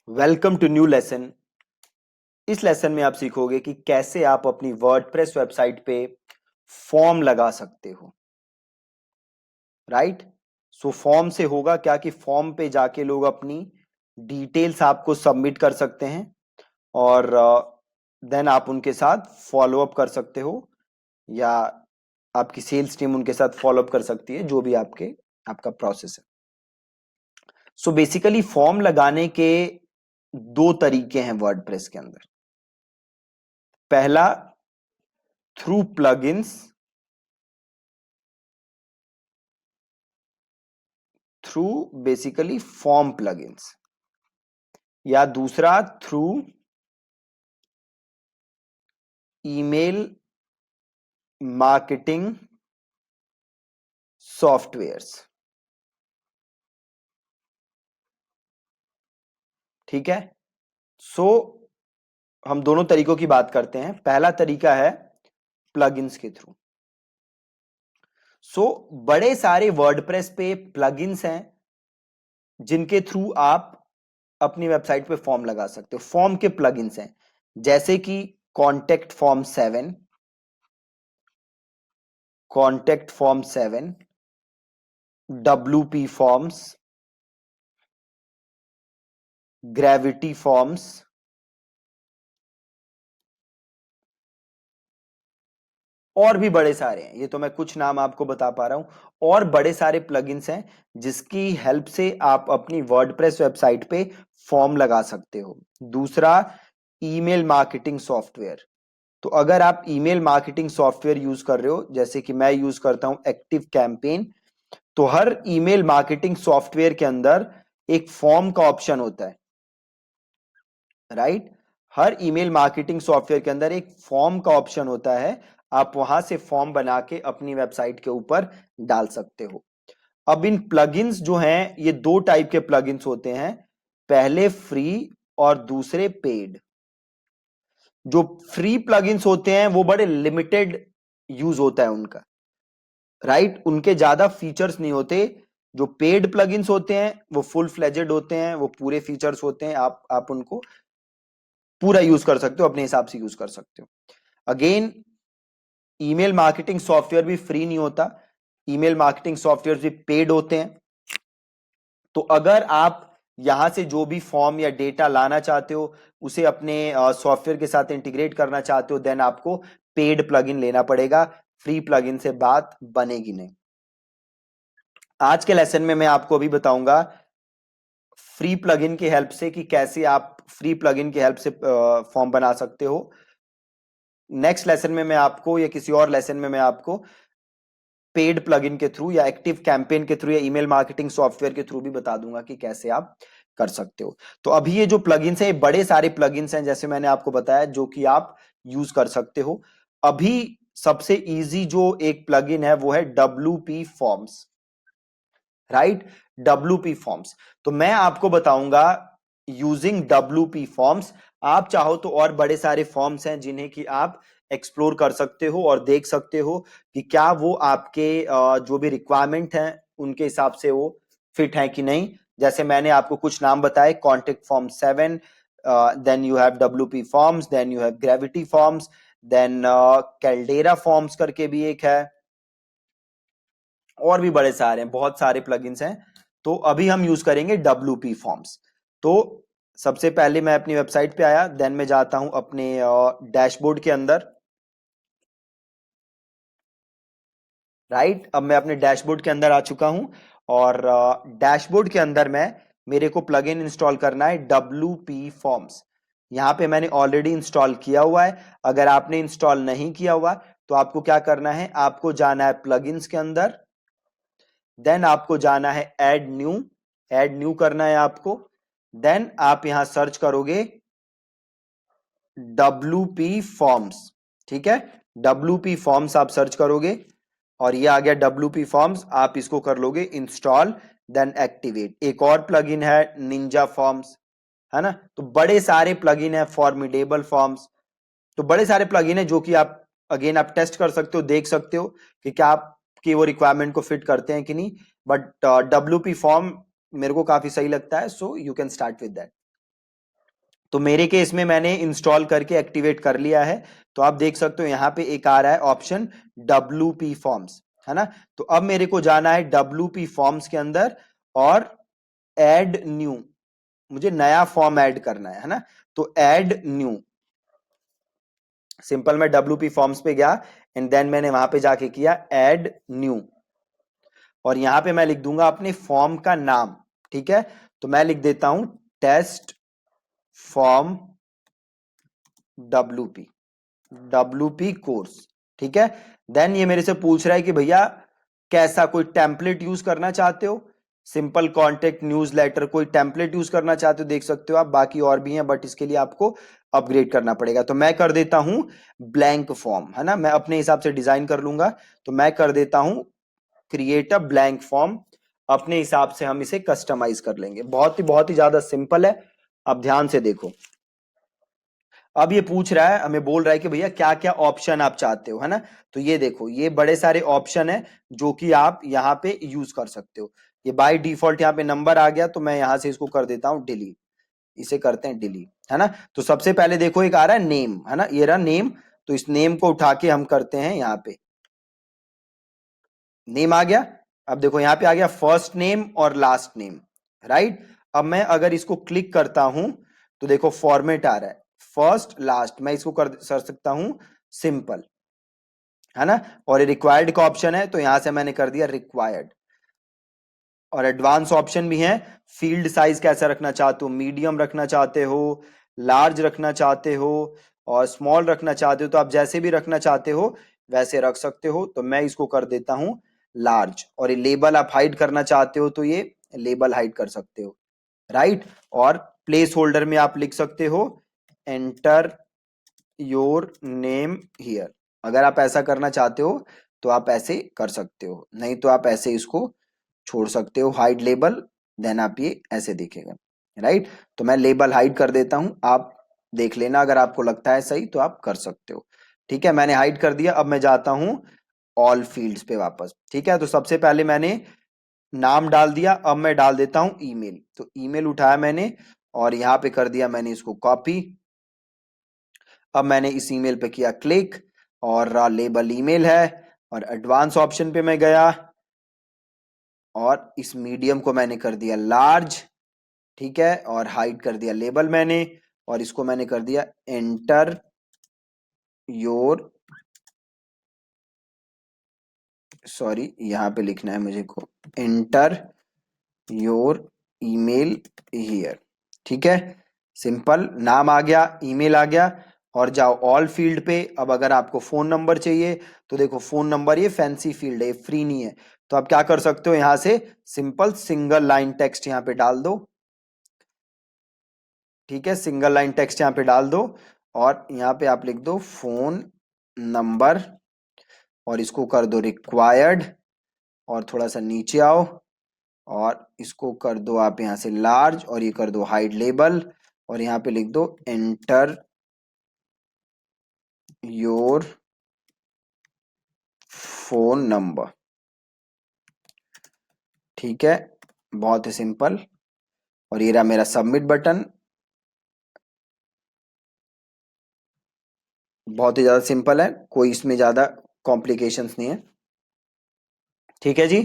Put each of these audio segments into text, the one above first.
Welcome to new lesson. इस lesson में आप सीखोगे कि कैसे आप अपनी वर्डप्रेस वेबसाइट पे फॉर्म लगा सकते हो। राइट। सो फॉर्म से होगा क्या कि फॉर्म पे जाके लोग अपनी डिटेल्स आपको सबमिट कर सकते हैं और देन आप उनके साथ फॉलो अप कर सकते हो, या आपकी सेल्स टीम उनके साथ फॉलो अप कर सकती है, जो भी आपका प्रोसेस है। सो बेसिकली फॉर्म लगाने के दो तरीके हैं वर्डप्रेस के अंदर। पहला, through plugins, through basically form plugins, या दूसरा थ्रू ईमेल मार्केटिंग सॉफ्टवेयर्स। ठीक है। सो हम दोनों तरीकों की बात करते हैं। पहला तरीका है प्लगइन्स के थ्रू। सो बड़े सारे वर्डप्रेस पे प्लगइन्स हैं जिनके थ्रू आप अपनी वेबसाइट पे फॉर्म लगा सकते हो। फॉर्म के प्लगइन्स हैं जैसे कि contact form 7, contact form 7, WP forms, gravity forms, और भी बड़े सारे हैं। ये तो मैं कुछ नाम आपको बता पा रहा हूं। और बड़े सारे प्लगइन्स हैं जिसकी हेल्प से आप अपनी वर्डप्रेस वेबसाइट पे फॉर्म लगा सकते हो। दूसरा, ईमेल मार्केटिंग सॉफ्टवेयर। तो अगर आप ईमेल मार्केटिंग सॉफ्टवेयर यूज कर रहे हो, जैसे कि मैं यूज करता हूं एक्टिव कैंपेन, तो हर ईमेल मार्केटिंग सॉफ्टवेयर के अंदर एक फॉर्म का ऑप्शन होता है। राइट। हर ईमेल मार्केटिंग सॉफ्टवेयर के अंदर एक फॉर्म का ऑप्शन होता है। आप वहां से फॉर्म बना के अपनी वेबसाइट के ऊपर डाल सकते हो। अब इन प्लगइन्स जो हैं, ये दो टाइप के प्लगइन्स होते हैं। पहले फ्री और दूसरे पेड। जो फ्री प्लगइन्स होते हैं वो बड़े लिमिटेड यूज होता है उनका। राइट। उनके ज्यादा फीचर्स नहीं होते। जो पेड प्लगइन्स होते हैं वो फुल फ्लेजेड होते हैं, वो पूरे फीचर्स होते हैं। आप उनको पूरा यूज कर सकते हो, अपने हिसाब से यूज कर सकते हो। अगेन, ईमेल मार्केटिंग सॉफ्टवेयर भी फ्री नहीं होता। ईमेल मार्केटिंग सॉफ्टवेयर भी पेड होते हैं। तो अगर आप यहां से जो भी फॉर्म या डेटा लाना चाहते हो, उसे अपने सॉफ्टवेयर के साथ इंटीग्रेट करना चाहते हो, देन आपको पेड प्लगइन लेना पड़ेगा। फ्री प्लगइन से बात बनेगी नहीं। आज के लेसन में मैं आपको अभी बताऊंगा फ्री प्लगइन की हेल्प से कि कैसे आप फ्री प्लगइन की हेल्प से फॉर्म बना सकते हो। नेक्स्ट लेसन में मैं आपको, या किसी और लेसन में मैं आपको पेड प्लगइन के थ्रू या एक्टिव कैंपेन के थ्रू या ईमेल मार्केटिंग सॉफ्टवेयर के थ्रू भी बता दूंगा कि कैसे आप कर सकते हो। तो अभी ये जो प्लगइन्स हैं, बड़े सारे प्लगइन्स हैं जैसे मैंने आपको बताया, जो कि आप यूज कर सकते हो। अभी सबसे इजी जो एक प्लगइन है वो है WP forms. Right. WP forms. तो मैं आपको बताऊंगा यूजिंग WP फॉर्म्स। आप चाहो तो और बड़े सारे फॉर्म्स हैं जिन्हें कि आप एक्सप्लोर कर सकते हो और देख सकते हो कि क्या वो आपके जो भी रिक्वायरमेंट हैं उनके हिसाब से वो फिट है कि नहीं। जैसे मैंने आपको कुछ नाम बताए, contact form 7, then you have WP forms, then you have gravity forms, then caldera forms करके भी एक है, और भी बड़े सारे हैं, बहुत सारे प्लगइन्स हैं। तो अभी हम यूज करेंगे WP फॉर्म्स। तो सबसे पहले मैं अपनी वेबसाइट पे आया, देन मैं जाता हूं अपने डैशबोर्ड के अंदर। राइट। अब मैं अपने डैशबोर्ड के अंदर आ चुका हूं, और डैशबोर्ड के अंदर मेरे को प्लगइन इंस्टॉल करना है WP फॉर्म्स। यहां पे मैंने ऑलरेडी इंस्टॉल किया हुआ है। अगर आपने इंस्टॉल नहीं किया हुआ तो आपको क्या करना है, आपको जाना है प्लगइन्स के अंदर, देन आपको जाना है ऐड न्यू करना है आपको। देन आप यहां सर्च करोगे WP फॉर्म्स। ठीक है। WP फॉर्म्स आप सर्च करोगे और ये आ गया WP फॉर्म्स। आप इसको कर लोगे इंस्टॉल, देन एक्टिवेट। एक और प्लगइन है निंजा फॉर्म्स, है ना। तो बड़े सारे प्लगइन है, फॉर्मिडेबल फॉर्म्स। तो बड़े सारे प्लगइन है जो कि आप अगेन आप टेस्ट कर सकते हो, देख सकते हो कि क्या आपकी वो रिक्वायरमेंट को फिट करते हैं कि नहीं। बट WP फॉर्म मेरे को काफी सही लगता है, so you can start with that. तो मेरे केस में मैंने इंस्टॉल करके एक्टिवेट कर लिया है। तो आप देख सकते हो यहां पे एक आ रहा है ऑप्शन WP फॉर्म्स, है ना। तो अब मेरे को जाना है WP फॉर्म्स के अंदर और ऐड न्यू, मुझे नया फॉर्म ऐड करना है ना। तो ऐड न्यू, सिंपल मैं WP फॉर्म्स पे गया एंड देन मैंने वहां पे जाके किया ऐड न्यू, और यहां पे मैं लिख दूंगा अपने फॉर्म का नाम। ठीक है, तो मैं लिख देता हूं टेस्ट फॉर्म WP कोर्स। ठीक है, देन ये मेरे से पूछ रहा है कि भैया कैसा, कोई टेम्पलेट यूज करना चाहते हो, सिंपल कॉन्टेक्ट न्यूज लेटर, कोई टेम्पलेट यूज करना चाहते हो, देख सकते हो आप, बाकी और भी हैं बट इसके लिए आपको अपग्रेड करना पड़ेगा। तो मैं कर देता हूं ब्लैंक फॉर्म, है ना, मैं अपने हिसाब से डिजाइन कर लूंगा। तो मैं कर देता हूं क्रिएट अ ब्लैंक फॉर्म, अपने हिसाब से हम इसे कस्टमाइज कर लेंगे। बहुत ही ज्यादा सिंपल है। अब ध्यान से देखो, अब ये पूछ रहा है, हमें बोल रहा है कि भैया क्या क्या ऑप्शन आप चाहते हो, है ना। तो ये देखो, ये बड़े सारे ऑप्शन है जो कि आप यहाँ पे यूज कर सकते हो। ये बाय डिफॉल्ट यहाँ पे नंबर आ गया, तो मैं यहां से इसको कर देता हूं डिलीट, इसे करते हैं डिलीट, है ना। तो सबसे पहले देखो एक आ रहा है नेम, है ना, ये रहा नेम। तो इस नेम को उठा के हम करते हैं यहाँ पे, नेम आ गया। अब देखो यहाँ पे आ गया फर्स्ट नेम और लास्ट नेम, राइट। अब मैं अगर इसको क्लिक करता हूं तो देखो फॉर्मेट आ रहा है फर्स्ट लास्ट, मैं इसको कर सकता हूं सिंपल, है ना। और ये रिक्वायर्ड का ऑप्शन है, तो यहां से मैंने कर दिया रिक्वायर्ड। और एडवांस ऑप्शन भी है, फील्ड साइज कैसा रखना चाहते हो, मीडियम रखना चाहते हो, लार्ज रखना चाहते हो, और स्मॉल रखना चाहते हो, तो आप जैसे भी रखना चाहते हो वैसे रख सकते हो। तो मैं इसको कर देता हूं लार्ज। और ये लेबल आप हाइड करना चाहते हो तो ये लेबल हाइड कर सकते हो, राइट। और प्लेस होल्डर में आप लिख सकते हो एंटर योर नेम हियर, अगर आप ऐसा करना चाहते हो तो आप ऐसे कर सकते हो, नहीं तो आप ऐसे इसको छोड़ सकते हो हाइड लेबल, देन आप ये ऐसे दिखेगा, राइट। तो मैं लेबल हाइड कर देता हूं, आप देख लेना, अगर आपको लगता है सही तो आप कर सकते हो। ठीक है, मैंने हाइड कर दिया। अब मैं जाता हूं ऑल फील्ड्स पे वापस। ठीक है, तो सबसे पहले मैंने नाम डाल दिया, अब मैं डाल देता हूं ईमेल। तो ईमेल उठाया मैंने और यहां पे कर दिया मैंने इसको कॉपी। अब मैंने इस ईमेल पे किया क्लिक और लेबल ईमेल है, और एडवांस ऑप्शन पे मैं गया और इस मीडियम को मैंने कर दिया लार्ज। ठीक है, और हाइड कर दिया लेबल मैंने, और इसको मैंने कर दिया एंटर योर, सॉरी यहां पे लिखना है मुझे को, एंटर योर ईमेल हियर। ठीक है, सिंपल, नाम आ गया, ईमेल आ गया। और जाओ ऑल फील्ड पे। अब अगर आपको फोन नंबर चाहिए तो देखो फोन नंबर, ये फैंसी फील्ड है, फ्री नहीं है। तो आप क्या कर सकते हो, यहां से सिंपल सिंगल लाइन टेक्स्ट यहां पे डाल दो। ठीक है, सिंगल लाइन टेक्स्ट यहां पे डाल दो, और यहां पे आप लिख दो फोन नंबर, और इसको कर दो रिक्वायर्ड, और थोड़ा सा नीचे आओ और इसको कर दो आप यहां से लार्ज, और ये कर दो हाइड लेबल, और यहां पे लिख दो एंटर योर फोन नंबर। ठीक है, बहुत ही सिंपल। और ये रहा मेरा सबमिट बटन, बहुत ही ज्यादा सिंपल है, कोई इसमें ज्यादा कॉम्प्लिकेशंस नहीं है। ठीक है जी,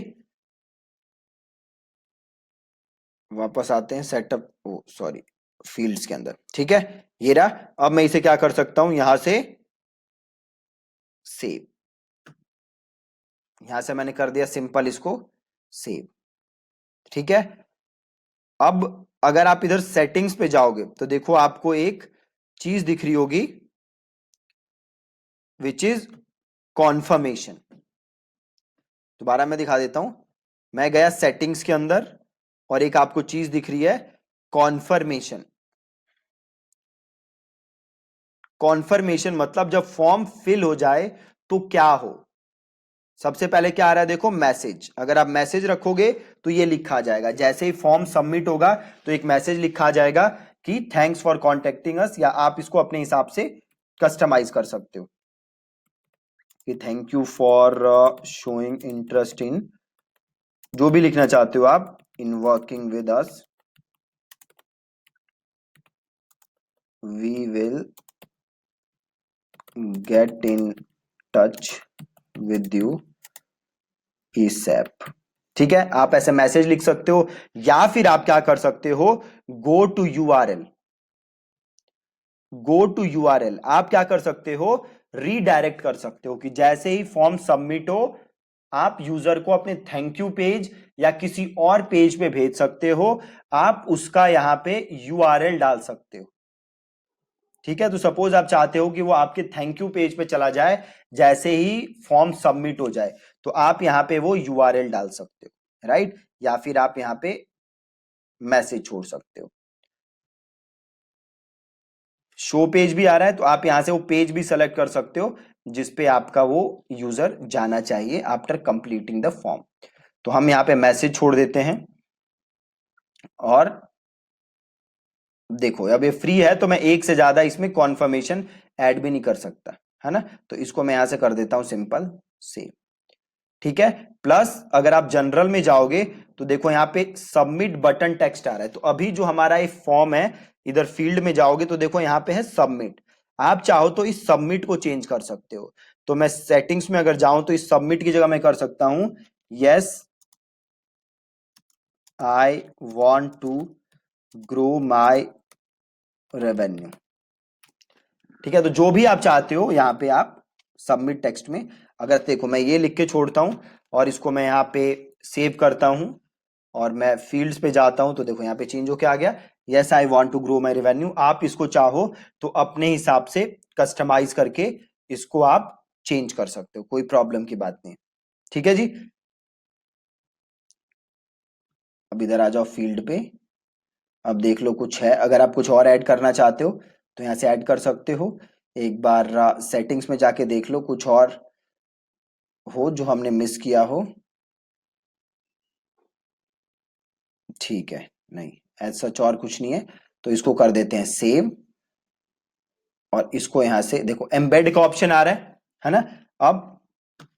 वापस आते हैं सेटअप, ओ सॉरी, फील्ड्स के अंदर। ठीक है, ये रहा। अब मैं इसे क्या कर सकता हूं, यहां से सेव, यहां से मैंने कर दिया सिंपल इसको सेव। ठीक है, अब अगर आप इधर सेटिंग्स पे जाओगे तो देखो आपको एक चीज दिख रही होगी विच इज कॉन्फर्मेशन। दोबारा मैं दिखा देता हूं, मैं गया सेटिंग्स के अंदर और एक आपको चीज दिख रही है कॉन्फर्मेशन। कॉन्फर्मेशन मतलब जब फॉर्म फिल हो जाए तो क्या हो। सबसे पहले क्या आ रहा है देखो, मैसेज। अगर आप मैसेज रखोगे तो ये लिखा जाएगा, जैसे ही फॉर्म सबमिट होगा तो एक मैसेज लिखा जाएगा कि थैंक्स फॉर कॉन्टेक्टिंग अस, या आप इसको अपने हिसाब से कस्टमाइज कर सकते हो कि thank you for showing interest इन, जो भी लिखना चाहते हो आप, इन working with us. we will get in touch with you ASAP। ठीक है, आप ऐसे मैसेज लिख सकते हो, या फिर आप क्या कर सकते हो, go to URL. Go to URL आप क्या कर सकते हो, रीडायरेक्ट कर सकते हो कि जैसे ही फॉर्म सबमिट हो आप यूजर को अपने थैंक यू पेज या किसी और पेज पे भेज सकते हो, आप उसका यहां पे यूआरएल डाल सकते हो। ठीक है, तो सपोज आप चाहते हो कि वो आपके थैंक यू पेज पे चला जाए जैसे ही फॉर्म सबमिट हो जाए, तो आप यहां पे वो यूआरएल डाल सकते हो, राइट, या फिर आप यहां पे मैसेज छोड़ सकते हो। शो पेज भी आ रहा है तो आप यहां से वो पेज भी सेलेक्ट कर सकते हो जिसपे आपका वो यूजर जाना चाहिए आफ्टर कंप्लीटिंग द फॉर्म। तो हम यहाँ पे मैसेज छोड़ देते हैं, और देखो अब ये फ्री है तो मैं एक से ज्यादा इसमें कॉन्फर्मेशन ऐड भी नहीं कर सकता, है ना, तो इसको मैं यहां से कर देता हूं सिंपल सेव। ठीक है, प्लस अगर आप जनरल में जाओगे तो देखो यहाँ पे सबमिट बटन टेक्स्ट आ रहा है, तो अभी जो हमारा एक फॉर्म है, इधर फील्ड में जाओगे तो देखो यहाँ पे है सबमिट। आप चाहो तो इस सबमिट को चेंज कर सकते हो, तो मैं सेटिंग्स में अगर जाऊं तो इस सबमिट की जगह मैं कर सकता हूं yes I want to grow my revenue. ठीक है, तो जो भी आप चाहते हो यहाँ पे आप सबमिट टेक्स्ट में, अगर देखो मैं ये लिख के छोड़ता हूं और इसको मैं यहाँ पे सेव करता हूं और मैं फील्ड्स पे जाता हूं, तो देखो यहाँ पे चेंज होके आ गया yes I want to grow my revenue. आप इसको चाहो तो अपने हिसाब से कस्टमाइज करके इसको आप चेंज कर सकते हो, कोई प्रॉब्लम की बात नहीं। ठीक है जी, अब इधर आ जाओ फील्ड पे। अब देख लो कुछ है, अगर आप कुछ और ऐड करना चाहते हो तो यहाँ से ऐड कर सकते हो। एक बार सेटिंग्स में जाके देख लो कुछ और हो जो हमने मिस किया हो। ठीक है, नहीं ऐसा सच और कुछ नहीं है, तो इसको कर देते हैं सेव। और इसको यहां से देखो एम्बेड का ऑप्शन आ रहा है ना। अब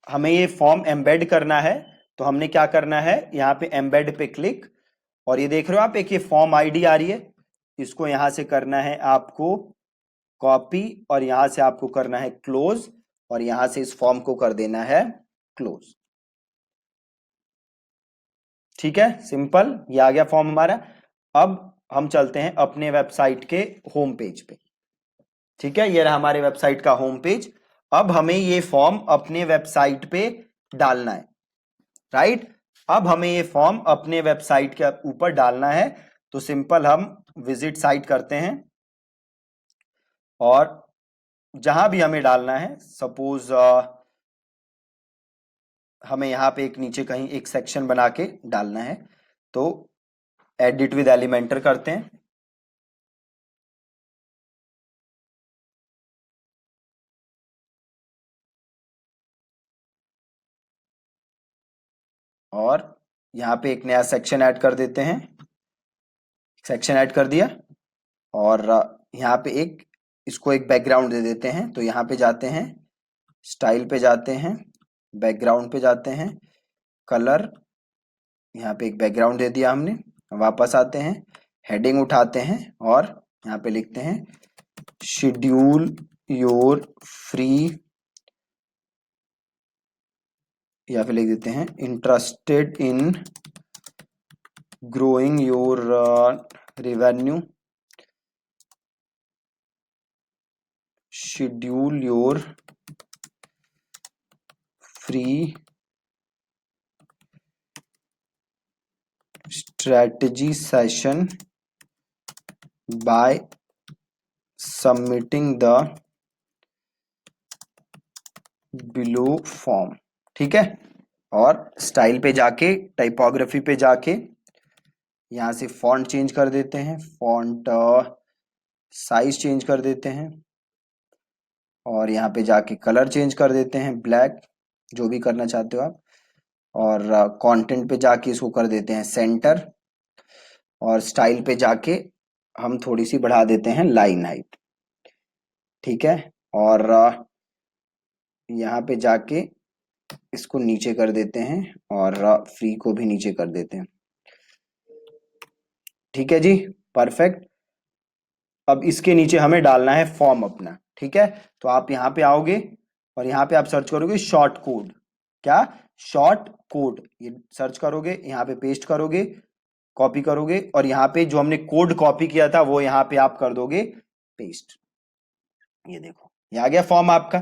हमें ये फॉर्म एम्बेड करना है, तो हमने क्या करना है, यहाँ पे एम्बेड पे क्लिक, और ये देख रहे हो आप एक ये फॉर्म आईडी आ रही है, इसको यहां से करना है आपको कॉपी, और यहां से आपको करना है क्लोज, और यहां से इस फॉर्म को कर देना है क्लोज। ठीक है, सिंपल, ये आ गया फॉर्म हमारा। अब हम चलते हैं अपने वेबसाइट के होम पेज पे। ठीक है, ये रहा हमारे वेबसाइट का होम पेज। अब हमें ये फॉर्म अपने वेबसाइट पे डालना है, राइट। अब हमें ये फॉर्म अपने वेबसाइट के ऊपर डालना है, तो सिंपल हम विजिट साइट करते हैं, और जहां भी हमें डालना है, सपोज हमें यहाँ पे एक नीचे कहीं एक सेक्शन बना के डालना है, तो एडिट विद एलिमेंटर करते हैं, और यहाँ पे एक नया सेक्शन ऐड कर देते हैं। सेक्शन ऐड कर दिया, और यहाँ पे एक इसको एक बैकग्राउंड दे देते हैं, तो यहाँ पे जाते हैं स्टाइल पे जाते हैं, बैकग्राउंड पे जाते हैं, कलर, यहाँ पे एक बैकग्राउंड दे दिया हमने। वापस आते हैं, हेडिंग उठाते हैं, और यहाँ पे लिखते हैं शेड्यूल योर फ्री, या फिर लिख देते हैं interested in growing your revenue, schedule your free strategy session by submitting the below form। ठीक है, और स्टाइल पे जाके टाइपोग्राफी पे जाके यहाँ से फॉन्ट चेंज कर देते हैं, फॉन्ट साइज चेंज कर देते हैं, और यहाँ पे जाके कलर चेंज कर देते हैं ब्लैक, जो भी करना चाहते हो आप, और कंटेंट पे जाके इसको कर देते हैं सेंटर, और स्टाइल पे जाके हम थोड़ी सी बढ़ा देते हैं लाइन हाइट। ठीक है, और यहाँ पे जाके इसको नीचे कर देते हैं, और फ्री को भी नीचे कर देते हैं। ठीक है जी, परफेक्ट। अब इसके नीचे हमें डालना है फॉर्म अपना, ठीक है। तो आप यहाँ पे आओगे और यहाँ पे आप सर्च करोगे शॉर्ट कोड, क्या, शॉर्ट कोड, ये सर्च करोगे, यहाँ पे पेस्ट करोगे, कॉपी करोगे और यहाँ पे जो हमने कोड कॉपी किया था वो यहाँ पे आप कर दोगे पेस्ट। ये देखो ये आ गया फॉर्म आपका,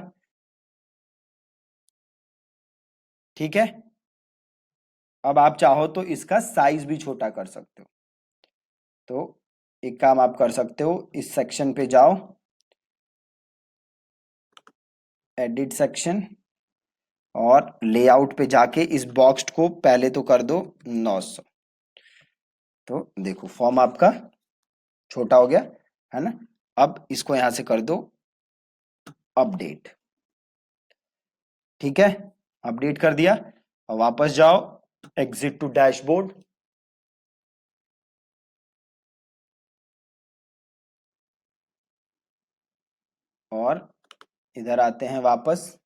ठीक है। अब आप चाहो तो इसका साइज भी छोटा कर सकते हो। तो एक काम आप कर सकते हो, इस सेक्शन पे जाओ, एडिट सेक्शन, और लेआउट पे जाके इस बॉक्स को पहले तो कर दो 900। तो देखो फॉर्म आपका छोटा हो गया है ना। अब इसको यहां से कर दो अपडेट, ठीक है, अपडेट कर दिया। और वापस जाओ, एग्जिट टू डैशबोर्ड, और इधर आते हैं वापस।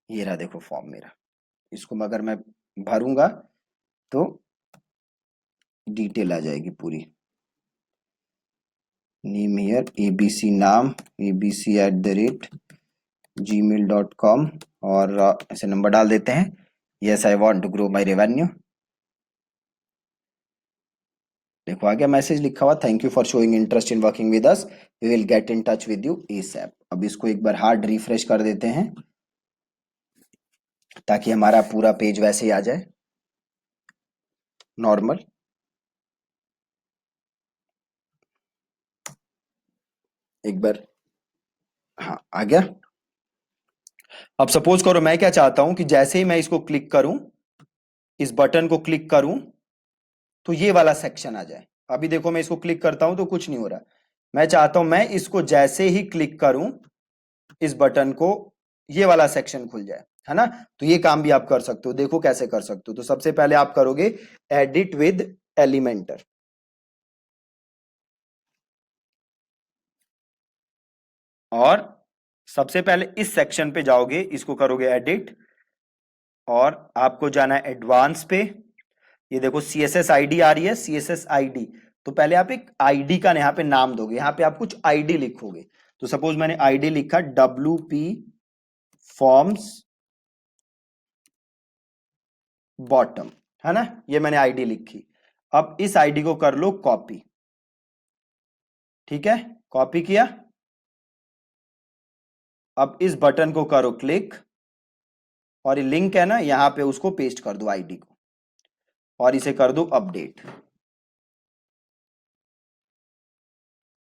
ये रहा देखो फॉर्म मेरा, इसको अगर मैं भरूंगा तो डिटेल आ जाएगी पूरी। नेम हियर एबीसी नाम, abc@gmail.com, और ऐसे नंबर डाल देते हैं। Yes I want to grow my revenue. देखो आ गया मैसेज लिखा हुआ, thank you for showing interest in working with us, we will get in touch with you ASAP. अब इसको एक बार हार्ड रिफ्रेश कर देते हैं ताकि हमारा पूरा पेज वैसे ही आ जाए नॉर्मल। एक बार, हाँ आ गया। अब सपोज करो मैं क्या चाहता हूं कि जैसे ही मैं इसको क्लिक करूं, इस बटन को क्लिक करूं, तो ये वाला सेक्शन आ जाए। अभी देखो मैं इसको क्लिक करता हूं तो कुछ नहीं हो रहा। मैं चाहता हूं मैं इसको जैसे ही क्लिक करूं, इस बटन को, ये वाला सेक्शन खुल जाए, है ना। तो ये काम भी आप कर सकते हो, देखो कैसे कर सकते हो। तो सबसे पहले आप करोगे एडिट विद एलिमेंटर, और सबसे पहले इस सेक्शन पे जाओगे, इसको करोगे एडिट, और आपको जाना है एडवांस पे। ये देखो CSS आईडी आ रही है, CSS आईडी। तो पहले आप एक आईडी का यहाँ पे नाम दोगे, यहाँ पे आप कुछ आईडी लिखोगे। तो सपोज मैंने आईडी लिखा WP फॉर्म्स बॉटम, है ना, ये मैंने आईडी लिखी। अब इस आईडी को कर लो कॉपी, ठीक है, कॉपी किया। अब इस बटन को करो क्लिक, और ये लिंक है ना यहां पे, उसको पेस्ट कर दो आईडी को, और इसे कर दो अपडेट,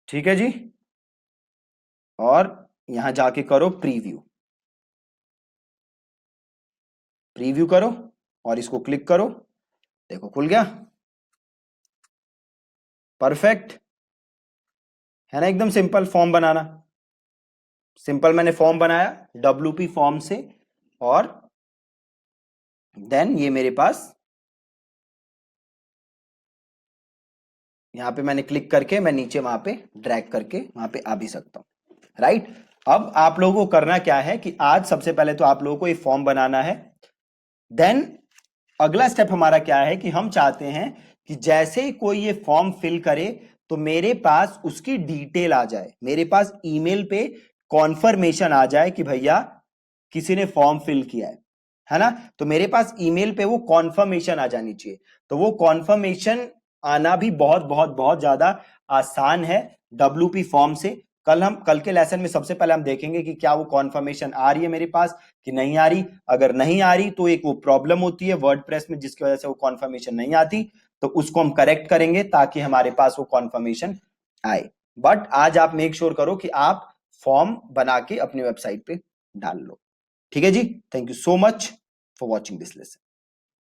ठीक है जी। और यहां जाके करो प्रीव्यू, प्रीव्यू करो और इसको क्लिक करो, देखो खुल गया, परफेक्ट है ना। एकदम सिंपल फॉर्म बनाना, सिंपल मैंने फॉर्म बनाया WP फॉर्म से, और देन ये मेरे पास यहां पे मैंने क्लिक करके मैं नीचे वहां पे ड्रैग करके वहां पे आ भी सकता हूं, राइट। अब आप लोगों को करना क्या है कि आज सबसे पहले तो आप लोगों को ये फॉर्म बनाना है। देन अगला स्टेप हमारा क्या है कि हम चाहते हैं कि जैसे ही कोई ये फॉर्म फिल करे तो मेरे पास उसकी डिटेल आ जाए, मेरे पास ईमेल पे कॉन्फर्मेशन आ जाए कि भैया किसी ने फॉर्म फिल किया है ना। तो मेरे पास ईमेल पे वो कॉन्फर्मेशन आ जानी चाहिए। तो वो कॉन्फर्मेशन आना भी बहुत बहुत बहुत ज्यादा आसान है WP फॉर्म से। कल के लेसन में सबसे पहले हम देखेंगे कि क्या वो कॉन्फर्मेशन आ रही है मेरे पास कि नहीं आ रही। अगर नहीं आ रही तो एक वो प्रॉब्लम होती है वर्डप्रेस में जिसकी वजह से वो कॉन्फर्मेशन नहीं आती, तो उसको हम करेक्ट करेंगे ताकि हमारे पास वो कॉन्फर्मेशन आए। बट आज आप मेक श्योर करो कि आप फॉर्म बना के अपनी वेबसाइट पे डाल लो, ठीक है जी। Thank you so much for watching this lesson.